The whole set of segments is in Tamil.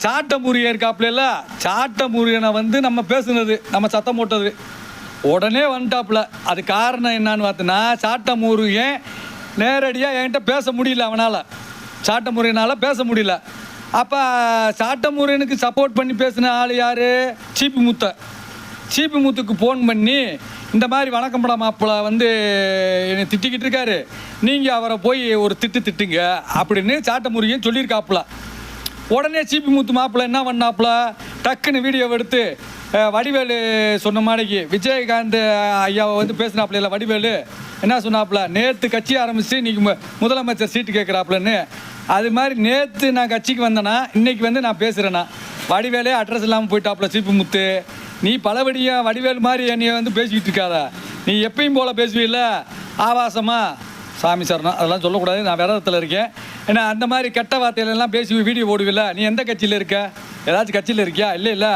சாட்ட முருகன் இருக்காப்புல சாட்ட முருகனை வந்து நம்ம பேசுனது, நம்ம சத்தம் போட்டது உடனே வந்துட்டாப்புல. அது காரணம் என்னன்னு பார்த்தோன்னா, சாட்ட முருகன் நேரடியாக என்கிட்ட பேச முடியல, அவனால் சாட்ட முருகனால் பேச முடியல. அப்போ சாட்ட முருகனுக்கு சப்போர்ட் பண்ணி பேசின ஆள் யார்? சீப்பு முத்தை. சீப்பு முத்துக்கு ஃபோன் பண்ணி இந்த மாதிரி வணக்கம் பட மாப்பிள்ள வந்து என்னை திட்டிக்கிட்டு இருக்காரு, நீங்கள் அவரை போய் ஒரு திட்டுங்க அப்படின்னு சாட்ட முருகன் சொல்லியிருக்காப்புல. உடனே சீப்பு முத்து மாப்பிள்ள என்ன பண்ணாப்புல, டக்குன்னு வீடியோ எடுத்து வடிவேலு சொன்ன மாதிரிக்கு விஜயகாந்த் ஐயாவை வந்து பேசினாப்புல. இல்லை வடிவேலு என்ன சொன்னாப்புல, நேற்று கட்சி ஆரம்பித்து இன்றைக்கி முதலமைச்சர் சீட்டு கேட்குறாப்புலன்னு. அது மாதிரி நேற்று நான் கட்சிக்கு வந்தேன்னா இன்றைக்கி வந்து நான் பேசுகிறேன்னா, வடிவேலே அட்ரஸ் இல்லாமல் போயிட்டாப்புல. சீப்பு முத்து, நீ பலபடியாக வடிவேலு மாதிரி என்னைய வந்து பேசிக்கிட்டு இருக்காத, நீ எப்பயும் போல் பேசுவீல்ல ஆபாசமா, சாமி சரணம் அதெல்லாம் சொல்லக்கூடாது, நான் விரதத்தில் இருக்கேன். ஏன்னா அந்த மாதிரி கெட்ட வார்த்தையிலெல்லாம் பேசி வீடியோ போடுவில்ல, நீ எந்த கட்சியில் இருக்க? ஏதாச்சும் கட்சியில் இருக்கியா? இல்லை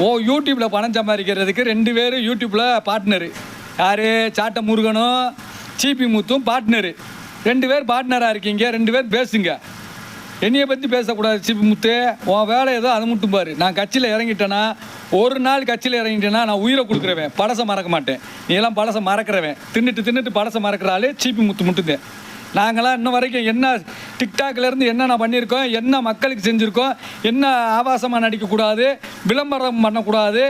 ஓ யூடியூப்பில் பணம் சம்பாதிக்கிறதுக்கு 2 பேர் யூடியூப்பில் பார்ட்னரு. யார்? சாட்ட முருகனும் சீபி முத்தும் பார்ட்னரு. 2 பேர் பார்ட்னராக இருக்கீங்க, 2 பேர் பேசுங்க. என்னையை பற்றி பேசக்கூடாது. சீபி முத்து, உன் வேலை ஏதோ அதை மட்டும் பாரு. நான் கட்சியில் இறங்கிட்டேன்னா, ஒரு நாள் கட்சியில் இறங்கிட்டேன்னா நான் உயிரை கொடுக்குறவேன், பழசை மறக்க மாட்டேன். நீ எல்லாம் பழசை மறக்கிறவன், தின்னுட்டு பழசை மறக்கிற ஆள் சீபி முத்து மட்டும்தான். நாங்களாம் இன்ன வரைக்கும் என்ன டிக்டாக்லேருந்து என்னென்ன பண்ணியிருக்கோம், என்ன மக்களுக்கு செஞ்சுருக்கோம், என்ன ஆபாசமாக நடிக்கக்கூடாது, விளம்பரம் பண்ணக்கூடாது.